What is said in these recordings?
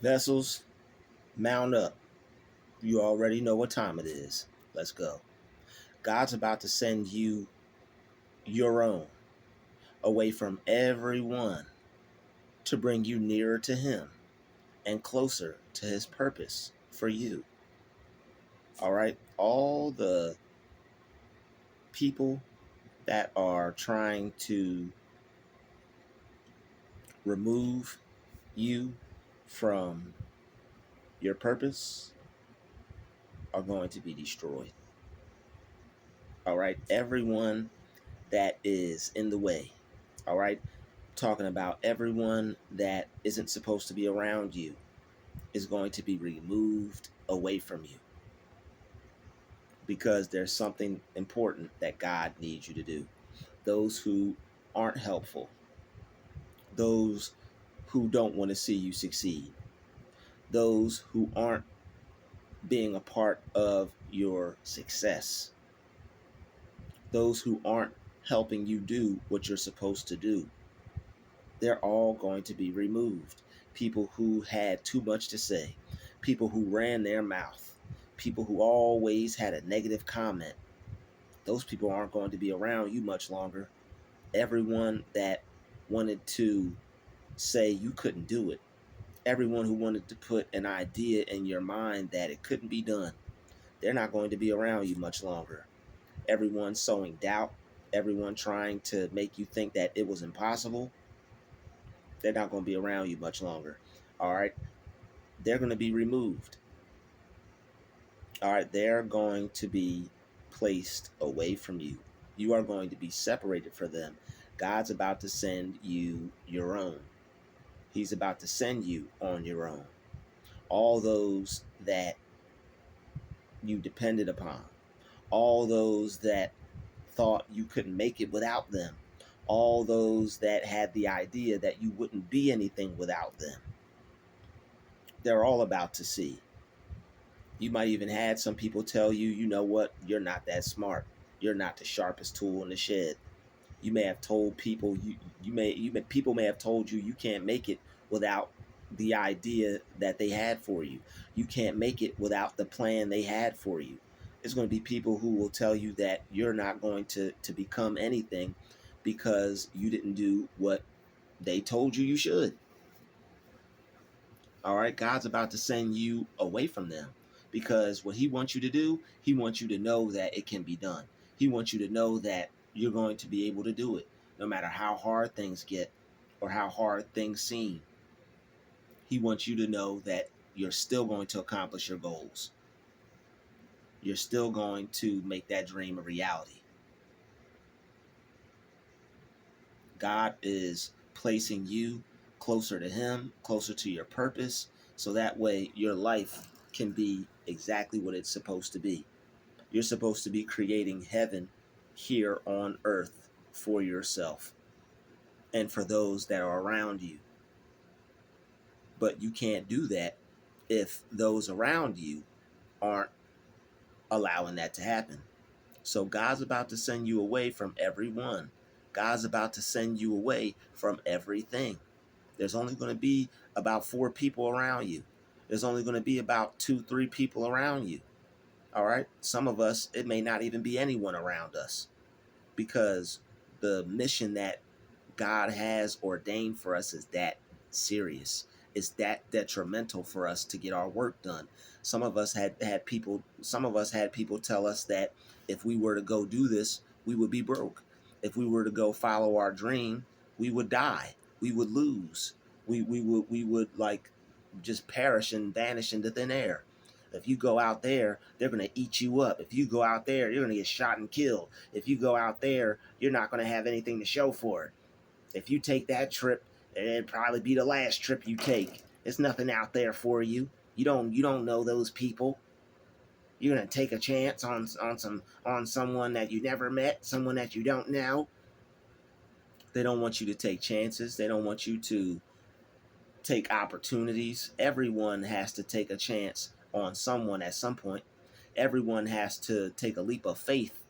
Vessels, mount up. You already know what time it is. Let's go. God's about to send you your own away from everyone to bring you nearer to Him and closer to His purpose for you. All right. All the people that are trying to remove you from your purpose are going to be destroyed. All right. Everyone that is in the way. All right. Talking about everyone that isn't supposed to be around you is going to be removed away from you because there's something important that God needs you to do. Those who aren't helpful, those who don't want to see you succeed, those who aren't being a part of your success, those who aren't helping you do what you're supposed to do, they're all going to be removed. People who had too much to say, people who ran their mouth, people who always had a negative comment, those people aren't going to be around you much longer. Everyone that wanted to say you couldn't do it, everyone who wanted to put an idea in your mind that it couldn't be done, they're not going to be around you much longer. Everyone sowing doubt, everyone trying to make you think that it was impossible, they're not going to be around you much longer. All right. They're going to be removed. All right. They're going to be placed away from you. You are going to be separated from them. God's about to send you your own. He's about to send you on your own. All those that you depended upon, all those that thought you couldn't make it without them, all those that had the idea that you wouldn't be anything without them, they're all about to see. You might even had some people tell you, you know what, you're not that smart. You're not the sharpest tool in the shed. You may have told people people may have told you you can't make it without the idea that they had for you. You can't make it without the plan they had for you. There's going to be people who will tell you that you're not going to become anything because you didn't do what they told you you should. All right, God's about to send you away from them because what He wants you to do, He wants you to know that it can be done. He wants you to know that you're going to be able to do it no matter how hard things get or how hard things seem. He wants you to know that you're still going to accomplish your goals. You're still going to make that dream a reality. God is placing you closer to Him, closer to your purpose, so that way your life can be exactly what it's supposed to be. You're supposed to be creating heaven here on earth for yourself and for those that are around you. But you can't do that if those around you aren't allowing that to happen. So God's about to send you away from everyone. God's about to send you away from everything. There's only going to be about 4 people around you. There's only going to be about 2, 3 people around you. All right. Some of us, it may not even be anyone around us because the mission that God has ordained for us is that serious. It's that detrimental for us to get our work done. Some of us had people tell us that if we were to go do this, we would be broke. If we were to go follow our dream, we would die. We would lose. We would like just perish and vanish into thin air. If you go out there, they're going to eat you up. If you go out there, you're going to get shot and killed. If you go out there, you're not going to have anything to show for it. If you take that trip, it'd probably be the last trip you take. There's nothing out there for you. You don't know those people. You're gonna take a chance on someone that you never met, someone that you don't know. They don't want you to take chances. They don't want you to take opportunities. Everyone has to take a chance on someone at some point. Everyone has to take a leap of faith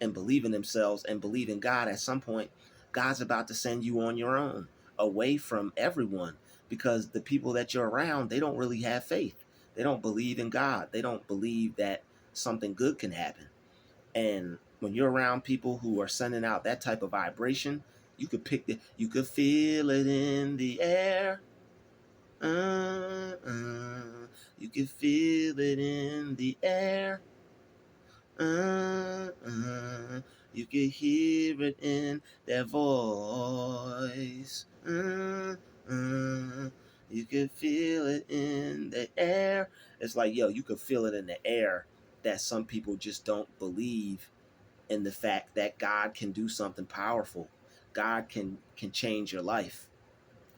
and believe in themselves and believe in God at some point. God's about to send you on your own. away from everyone, because the people that you're around, they don't really have faith. They don't believe in God. They don't believe that something good can happen. And when you're around people who are sending out that type of vibration, you could feel it in the air. You can feel it in the air. Uh, uh, you can hear it in their voice. You can feel it in the air. It's like, yo, you can feel it in the air that some people just don't believe in the fact that God can do something powerful. God can change your life.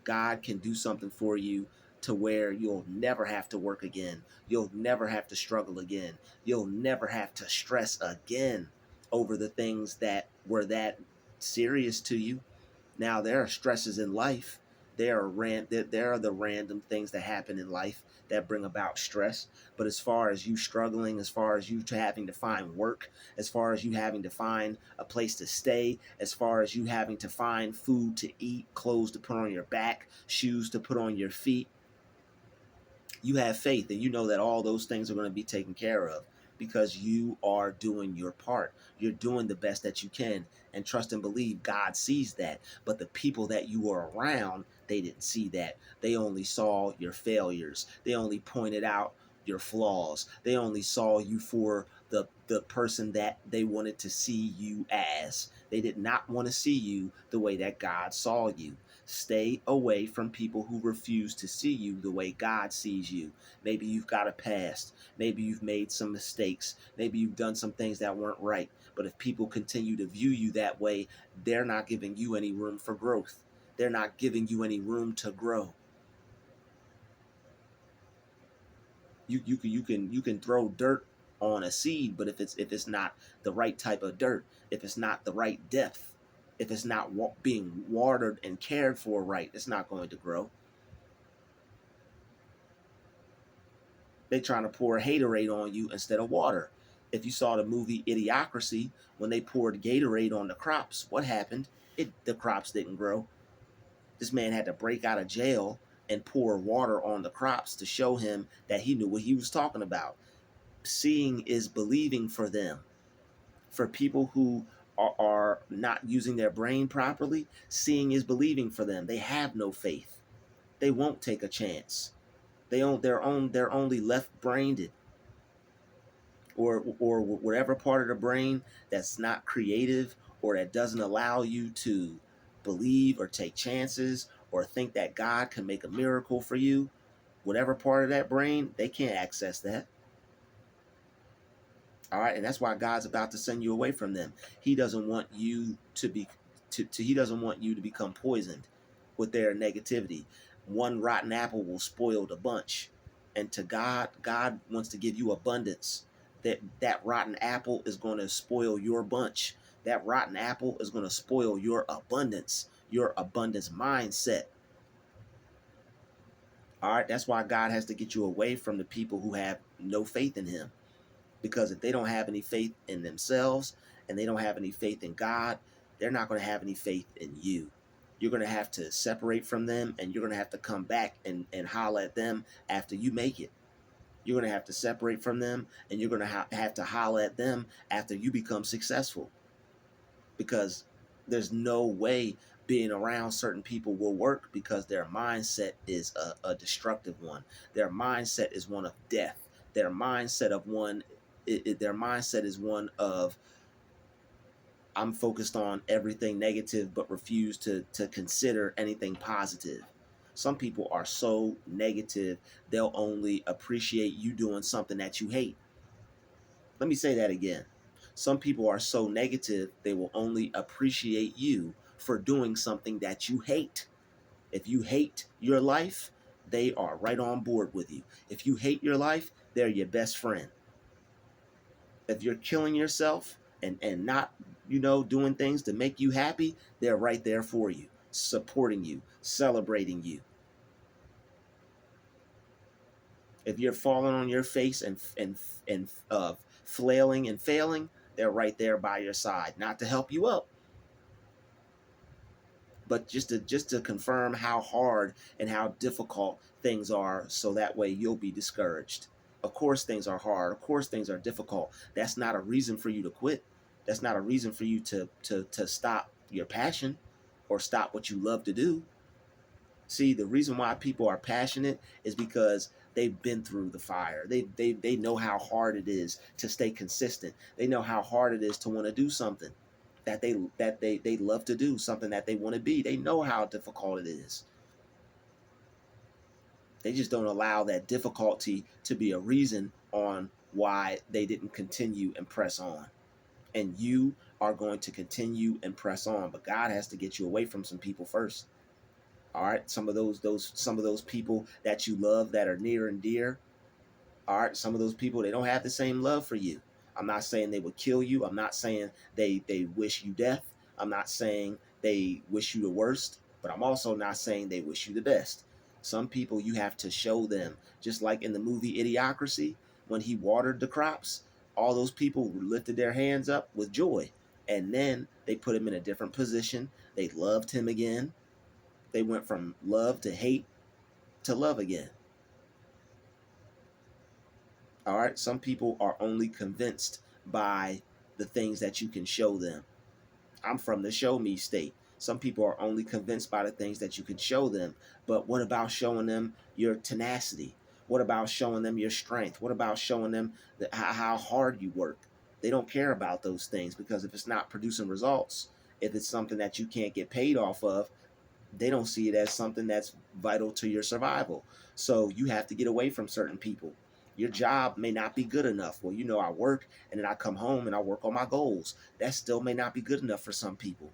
God can do something for you to where you'll never have to work again. You'll never have to struggle again. You'll never have to stress again over the things that were that serious to you. Now, there are stresses in life. There are the random things that happen in life that bring about stress. But as far as you struggling, as far as you having to find work, as far as you having to find a place to stay, as far as you having to find food to eat, clothes to put on your back, shoes to put on your feet, you have faith and you know that all those things are going to be taken care of because you are doing your part. You're doing the best that you can, and trust and believe God sees that. But the people that you were around, they didn't see that. They only saw your failures. They only pointed out your flaws. They only saw you for the person that they wanted to see you as. They did not want to see you the way that God saw you. Stay away from people who refuse to see you the way God sees you. Maybe you've got a past. Maybe you've made some mistakes. Maybe you've done some things that weren't right. But if people continue to view you that way, they're not giving you any room for growth. They're not giving you any room to grow. You can throw dirt on a seed, but if it's not the right type of dirt, if it's not the right depth, if it's not being watered and cared for right, it's not going to grow. They trying to pour haterade on you instead of water. If you saw the movie Idiocracy, when they poured Gatorade on the crops, what happened? The crops didn't grow. This man had to break out of jail and pour water on the crops to show him that he knew what he was talking about. Seeing is believing for them. For people who are not using their brain properly, seeing is believing for them. They have no faith. They won't take a chance. They're only left-brained, or whatever part of the brain that's not creative or that doesn't allow you to believe or take chances or think that God can make a miracle for you. Whatever part of that brain, they can't access that. All right, and that's why God's about to send you away from them. He doesn't want you to be he doesn't want you to become poisoned with their negativity. One rotten apple will spoil the bunch. And to God, God wants to give you abundance. That rotten apple is going to spoil your bunch. That rotten apple is going to spoil your abundance mindset. All right, that's why God has to get you away from the people who have no faith in him. Because if they don't have any faith in themselves and they don't have any faith in God, they're not going to have any faith in you. You're going to have to separate from them, and you're going to have to come back and holler at them after you make it. You're going to have to separate from them, and you're going to have to holler at them after you become successful. Because there's no way being around certain people will work, because their mindset is a destructive one. Their mindset is one of death. Their mindset of one their mindset is one of, I'm focused on everything negative but refuse to consider anything positive. Some people are so negative, they'll only appreciate you doing something that you hate. Let me say that again. Some people are so negative, they will only appreciate you for doing something that you hate. If you hate your life, they are right on board with you. If you hate your life, they're your best friend. If you're killing yourself and not, doing things to make you happy, they're right there for you, supporting you, celebrating you. If you're falling on your face and flailing and failing, they're right there by your side, not to help you up, but just to confirm how hard and how difficult things are, so that way you'll be discouraged. Of course things are hard, of course things are difficult. That's not a reason for you to quit. That's not a reason for you to stop your passion or stop what you love to do. See, the reason why people are passionate is because they've been through the fire. They know how hard it is to stay consistent. They know how hard it is to want to do something that they love to do, something that they want to be. They know how difficult it is. They just don't allow that difficulty to be a reason on why they didn't continue and press on. And you are going to continue and press on, but God has to get you away from some people first. All right, some of those people that you love that are near and dear. All right, some of those people, they don't have the same love for you. I'm not saying they would kill you. I'm not saying they wish you death. I'm not saying they wish you the worst, but I'm also not saying they wish you the best. Some people, you have to show them, just like in the movie Idiocracy, when he watered the crops, all those people lifted their hands up with joy. And then they put him in a different position. They loved him again. They went from love to hate to love again. All right. Some people are only convinced by the things that you can show them. I'm from the show me state. Some people are only convinced by the things that you can show them. But what about showing them your tenacity? What about showing them your strength? What about showing them how hard you work? They don't care about those things, because if it's not producing results, if it's something that you can't get paid off of, they don't see it as something that's vital to your survival. So you have to get away from certain people. Your job may not be good enough. Well, I work and then I come home and I work on my goals. That still may not be good enough for some people.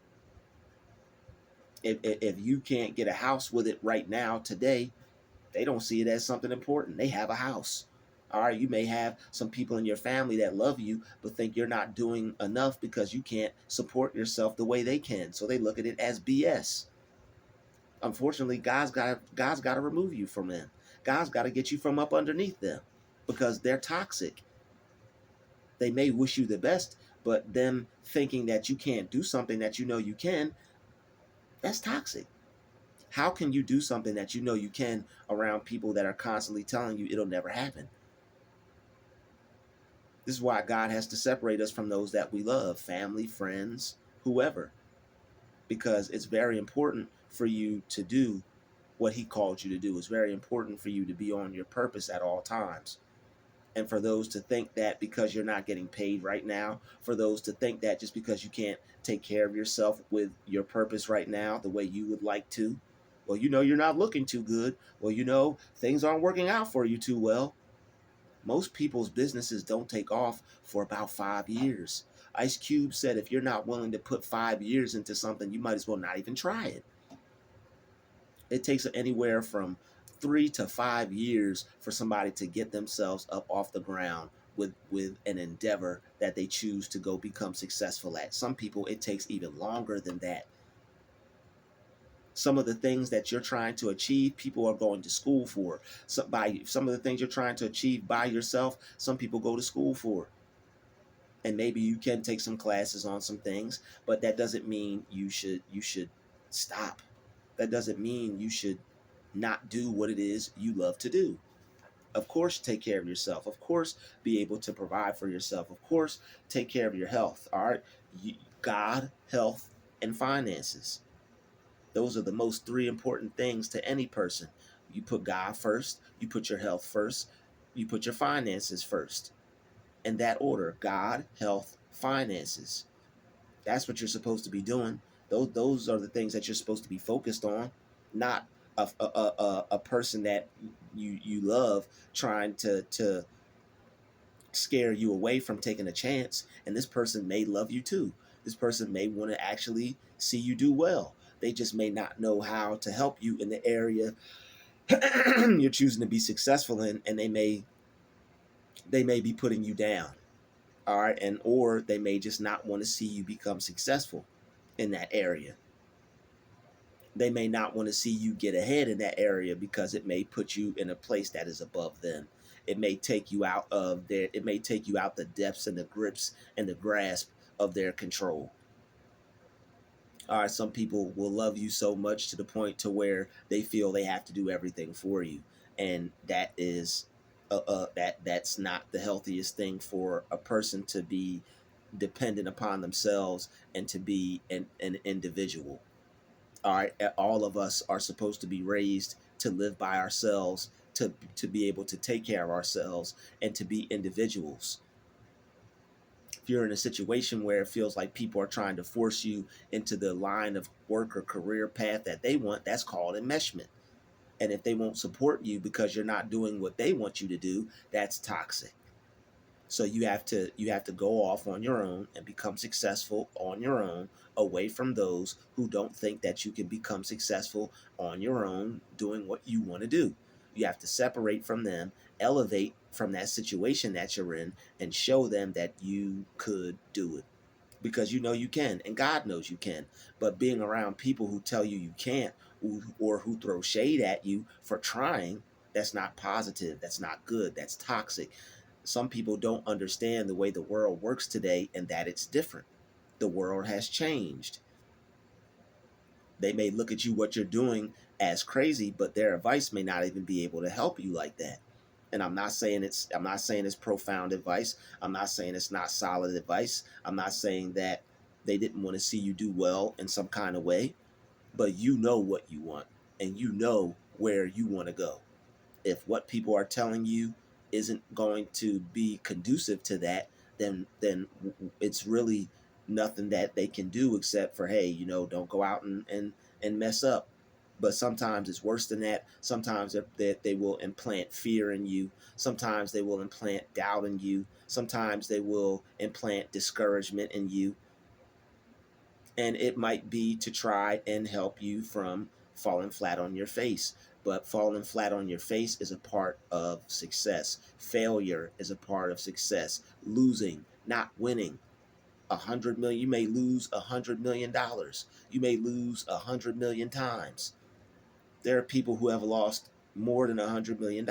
If you can't get a house with it right now, today, they don't see it as something important. They have a house. All right, you may have some people in your family that love you, but think you're not doing enough because you can't support yourself the way they can. So they look at it as BS. Unfortunately, God's got to remove you from them. God's got to get you from up underneath them, because they're toxic. They may wish you the best, but them thinking that you can't do something that you know you can, that's toxic. How can you do something that you know you can around people that are constantly telling you it'll never happen? This is why God has to separate us from those that we love, family, friends, whoever, because it's very important for you to do what he called you to do. It's very important for you to be on your purpose at all times. And for those to think that because you're not getting paid right now, for those to think that just because you can't take care of yourself with your purpose right now the way you would like to, well, you're not looking too good. Well, things aren't working out for you too well. Most people's businesses don't take off for about 5 years. Ice Cube said if you're not willing to put 5 years into something, you might as well not even try it. It takes anywhere from 3 to 5 years for somebody to get themselves up off the ground with an endeavor that they choose to go become successful at. Some people, it takes even longer than that. Some of the things that you're trying to achieve, people are going to school for. By some of the things you're trying to achieve by yourself, some people go to school for. And maybe you can take some classes on some things, but that doesn't mean you should stop. That doesn't mean you should not do what it is you love to do. Of course, take care of yourself. Of course, be able to provide for yourself. Of course, take care of your health. All right. God, health, and finances. Those are the most three important things to any person. You put God first, you put your health first, you put your finances first. In that order: God, health, finances. That's what you're supposed to be doing. Those are the things that you're supposed to be focused on, not a person that you love trying to scare you away from taking a chance. And this person may love you too. This person may want to actually see you do well. They just may not know how to help you in the area you're choosing to be successful in, and they may be putting you down. All right, and or they may just not want to see you become successful in that area. They may not want to see you get ahead in that area because it may put you in a place that is above them. It may take you out of their it may take you out the depths and the grips and the grasp of their control. All right, some people will love you so much to the point to where they feel they have to do everything for you, and that is that's not the healthiest thing for a person to be dependent upon themselves and to be an individual. All right, all of us are supposed to be raised to live by ourselves, to be able to take care of ourselves and to be individuals. If you're in a situation where it feels like people are trying to force you into the line of work or career path that they want, that's called enmeshment. And if they won't support you because you're not doing what they want you to do, that's toxic. So you have to go off on your own and become successful on your own, away from those who don't think that you can become successful on your own doing what you want to do. You have to separate from them, elevate from that situation that you're in, and show them that you could do it, because you know you can, and God knows you can. But being around people who tell you you can't, or who throw shade at you for trying, that's not positive. That's not good. That's toxic. Some people don't understand the way the world works today, and that it's different. The world has changed. They may look at you, what you're doing, as crazy, but their advice may not even be able to help you like that. And I'm not saying it's profound advice. I'm not saying it's not solid advice. I'm not saying that they didn't want to see you do well in some kind of way, but you know what you want, and you know where you want to go. If what people are telling you isn't going to be conducive to that, then it's really nothing that they can do except for, hey, don't go out and mess up. But sometimes it's worse than that. Sometimes they will implant fear in you. Sometimes they will implant doubt in you. Sometimes they will implant discouragement in you, and it might be to try and help you from falling flat on your face. But falling flat on your face is a part of success. Failure is a part of success. Losing, not winning. 100 million, you may lose $100 million. You may lose 100 million times. There are people who have lost more than $100 million.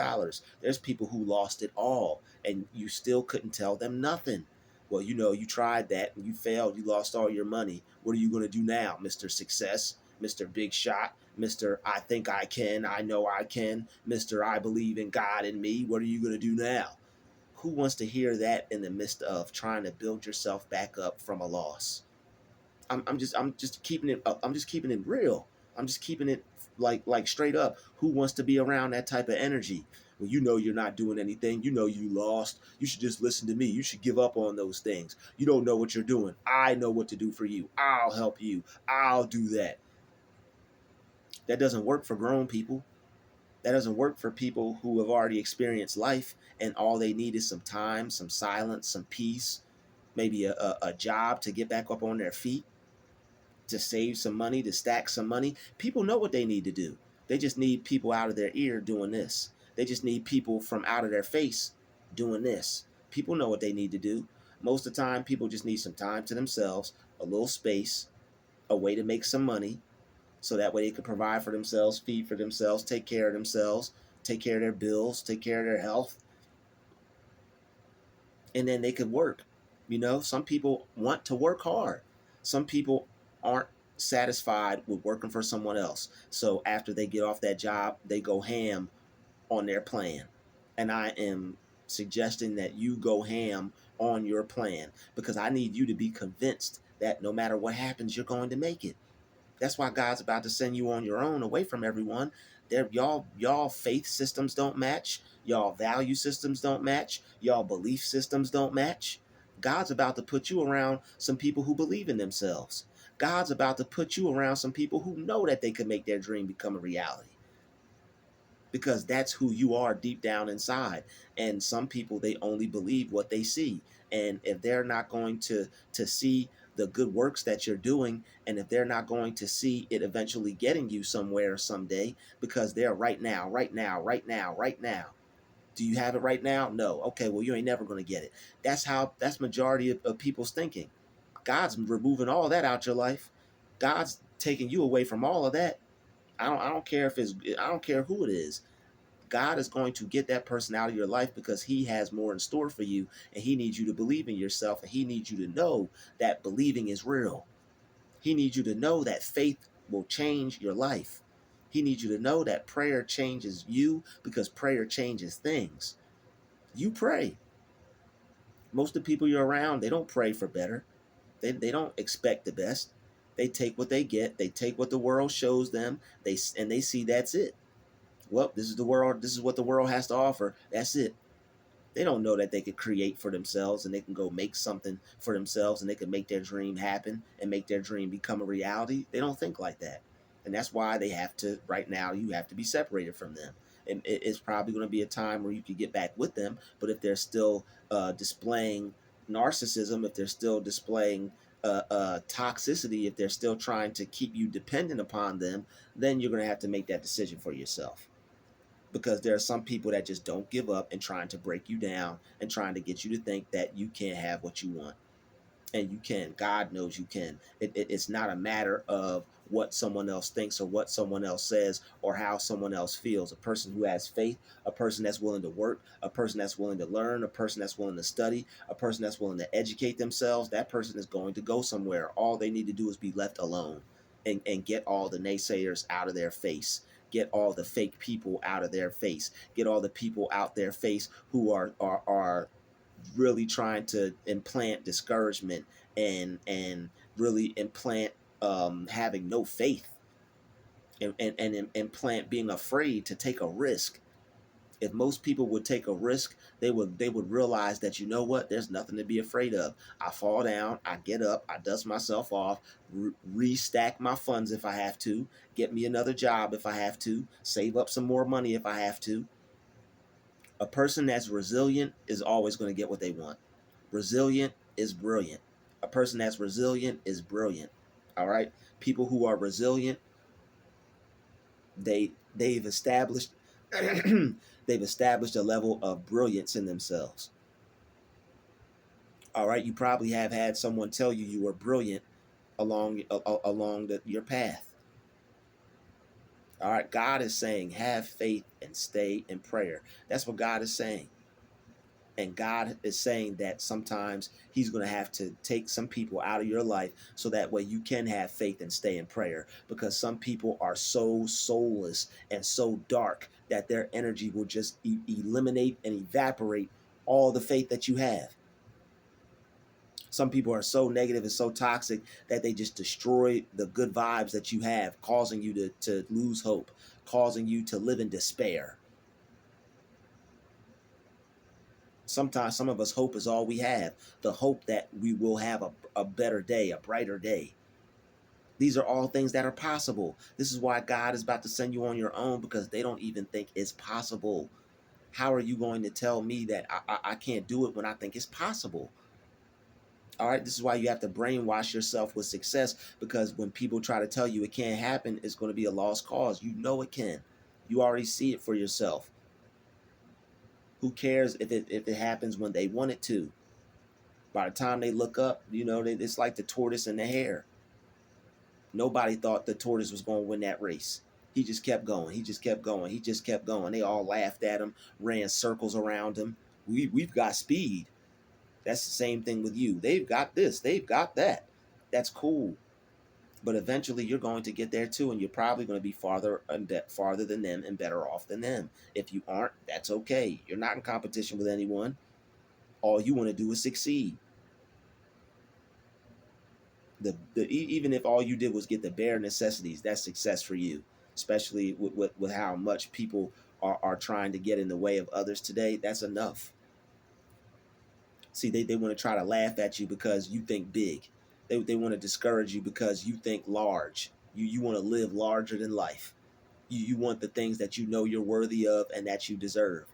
There's people who lost it all, and you still couldn't tell them nothing. Well, you tried that and you failed. You lost all your money. What are you going to do now, Mr. Success, Mr. Big Shot, Mr. I think I can, I know I can, Mr. I believe in God and me? What are you going to do now? Who wants to hear that in the midst of trying to build yourself back up from a loss? I'm just keeping it I'm just keeping it real. I'm just keeping it like straight up. Who wants to be around that type of energy? When you know you're not doing anything, you know you lost. You should just listen to me. You should give up on those things. You don't know what you're doing. I know what to do for you. I'll help you. I'll do that. That doesn't work for grown people. That doesn't work for people who have already experienced life, and all they need is some time, some silence, some peace, maybe a job to get back up on their feet, to save some money, to stack some money. People know what they need to do. They just need people out of their ear doing this. They just need people from out of their face doing this. People know what they need to do. Most of the time, people just need some time to themselves, a little space, a way to make some money, so that way they can provide for themselves, feed for themselves, take care of themselves, take care of their bills, take care of their health, and then they could work. Some people want to work hard. Some people aren't satisfied with working for someone else. So after they get off that job, they go ham on their plan. And I am suggesting that you go ham on your plan, because I need you to be convinced that no matter what happens, you're going to make it. That's why God's about to send you on your own, away from everyone. Y'all faith systems don't match. Y'all value systems don't match. Y'all belief systems don't match. God's about to put you around some people who believe in themselves. God's about to put you around some people who know that they can make their dream become a reality, because that's who you are deep down inside. And some people, they only believe what they see. And if they're not going to see the good works that you're doing, and if they're not going to see it eventually getting you somewhere someday, because they're right now, right now, right now, right now. Do you have it right now? No. Okay, well, you ain't never going to get it. That's majority of people's thinking. God's removing all that out your life. God's taking you away from all of that. I don't care if it's I don't care who it is. God is going to get that person out of your life, because he has more in store for you, and he needs you to believe in yourself, and he needs you to know that believing is real. He needs you to know that faith will change your life. He needs you to know that prayer changes you because prayer changes things. You pray. Most of the people you're around, they don't pray for better. They don't expect the best. They take what they get. They take what the world shows them. They see that's it. Well, this is the world. This is what the world has to offer. That's it. They don't know that they could create for themselves and they can go make something for themselves and they can make their dream happen and make their dream become a reality. They don't think like that. And that's why they have to, right now, you have to be separated from them. And it's probably going to be a time where you can get back with them. But if they're still displaying narcissism, if they're still displaying toxicity, if they're still trying to keep you dependent upon them, then you're going to have to make that decision for yourself, because there are some people that just don't give up and trying to break you down and trying to get you to think that you can't have what you want. And you can. God knows you can. It's not a matter of what someone else thinks or what someone else says or how someone else feels. A person who has faith, a person that's willing to work, a person that's willing to learn, a person that's willing to study, a person that's willing to educate themselves, that person is going to go somewhere. All they need to do is be left alone and get all the naysayers out of their face. Get all the fake people out of their face. Get all the people out their face who are really trying to implant discouragement and really implant having no faith and implant being afraid to take a risk. If most people would take a risk, they would realize that, you know what, there's nothing to be afraid of. I fall down, I get up, I dust myself off, restack my funds if I have to, get me another job if I have to, save up some more money if I have to. A person that's resilient is always going to get what they want. Resilient is brilliant. A person that's resilient is brilliant. All right? People who are resilient, they've established they've established a level of brilliance in themselves. All right? You probably have had someone tell you you were brilliant along your path. All right? God is saying have faith and stay in prayer. That's what God is saying. And God is saying that sometimes he's going to have to take some people out of your life so that way you can have faith and stay in prayer, because some people are so soulless and so dark that their energy will just eliminate and evaporate all the faith that you have. Some people are so negative and so toxic that they just destroy the good vibes that you have, causing you to lose hope, causing you to live in despair. Sometimes some of us, hope is all we have. The hope that we will have a better day, a brighter day. These are all things that are possible. This is why God is about to send you on your own, because they don't even think it's possible. How are you going to tell me that I can't do it when I think it's possible? All right, this is why you have to brainwash yourself with success, because when people try to tell you it can't happen, it's going to be a lost cause. You know it can. You already see it for yourself. Who cares if it happens when they want it to? By the time they look up, it's like the tortoise and the hare. Nobody thought the tortoise was going to win that race. He just kept going. He just kept going. He just kept going. They all laughed at him, ran circles around him. We've got speed. That's the same thing with you. They've got this. They've got that. That's cool. But eventually you're going to get there too, and you're probably going to be farther than them and better off than them. If you aren't, that's okay. You're not in competition with anyone. All you want to do is succeed. Even if all you did was get the bare necessities, that's success for you. Especially with how much people are trying to get in the way of others today. That's enough. See, they want to try to laugh at you because you think big. They want to discourage you because you think large. You want to live larger than life. You want the things that you know you're worthy of and that you deserve.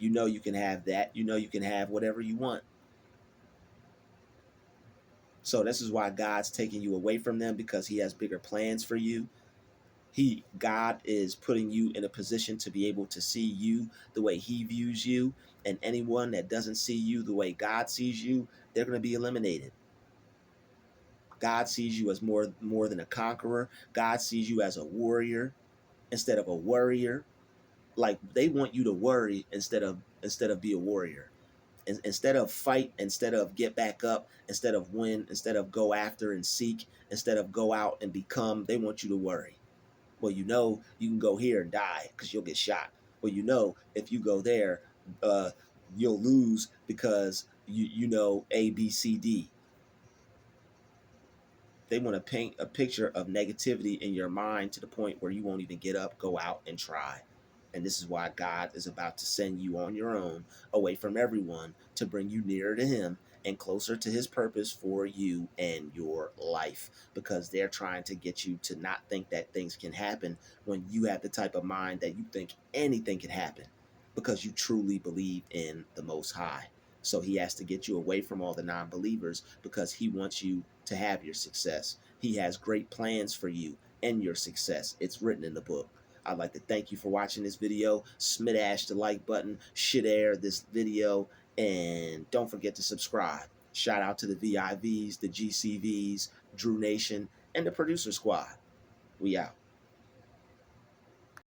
You know you can have that. You know you can have whatever you want. So this is why God's taking you away from them, because he has bigger plans for you. God is putting you in a position to be able to see you the way he views you, and anyone that doesn't see you the way God sees you, they're going to be eliminated. God sees you as more than a conqueror. God sees you as a warrior instead of a worrier. Like, they want you to worry instead of be a warrior. Instead of fight, instead of get back up, instead of win, instead of go after and seek, instead of go out and become, they want you to worry. Well, you know, you can go here and die because you'll get shot. Well, you know, if you go there, uh, you'll lose because you know A, B, C, D. They want to paint a picture of negativity in your mind to the point where you won't even get up, go out, and try. And this is why God is about to send you on your own, away from everyone, to bring you nearer to Him and closer to His purpose for you and your life. Because they're trying to get you to not think that things can happen when you have the type of mind that you think anything can happen because you truly believe in the Most High. So he has to get you away from all the non-believers because he wants you to have your success. He has great plans for you and your success. It's written in the book. I'd like to thank you for watching this video. Smash the like button, share this video, and don't forget to subscribe. Shout out to the VIVs, the GCVs, Drew Nation, and the producer squad. We out.